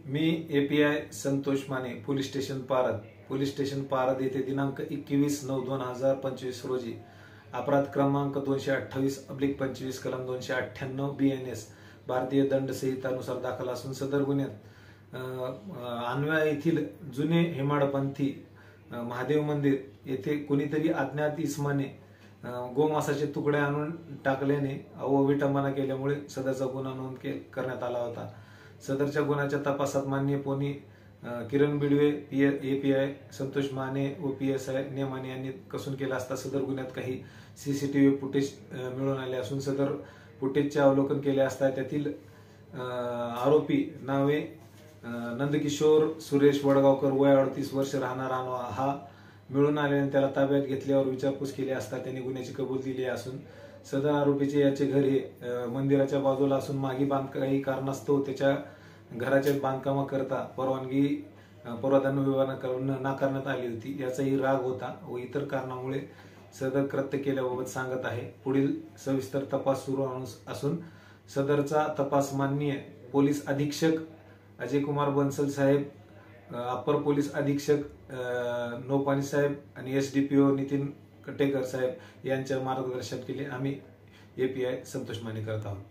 मी API Santosh Mane police station Parad येथे दिनांक 21/9/2025 रोजी अपराध क्रमांक 228/25 कलम 298 BNS भारतीय दंड संहितानुसार दाखल असून सदर गुन्ह्यात अन्वय येथील जुने हेमाडपंथी महादेव मंदिर येथे कोणीतरी अज्ञात इसमाने गोमांसाचे तुकडे आणून टाकल्याने व विटंबना केल्यामुळे सदरचा गुन्हा नोंद करण्यात आला होता। सदरच्या गुन्ह्याच्या तपासात माननीय पोनी किरण बिडवे एपीआय संतोष माने व PSI नेमाने यांनी कसून केला असता सदर गुन्ह्यात काही CCTV फुटेज मिळून आले असून सदर फुटेजचे अवलोकन केले असता त्यातील आरोपी नावे नंदकिशोर सुरेश वडगावकर वय 38 वर्ष राहणार हा मिळून आल्याने त्याला ताब्यात घेतल्यावर विचारपूस केली असता त्यांनी गुन्ह्याची कबूल दिली असून सदर आरोपीचे याचे घर हे मंदिराच्या बाजूला असून मागे काही कारणास्तव त्याच्या घराच्या बांधकामाकरता परवानगी नाकारण्यात आली होती। याचाही राग होता व इतर कारणामुळे सदर कृत्य केल्याबाबत सांगत आहे। पुढील सविस्तर तपास सुरू असून सदरचा तपास माननीय पोलीस अधीक्षक अजय कुमार बन्सल साहेब, अप्पर पोलीस अधीक्षक नौपाणी साहेब आणि SDPO नितीन कटेकर साहेब यांच्या मार्गदर्शनाखाली आम्ही एपीआय संतोष माने करत आहोत।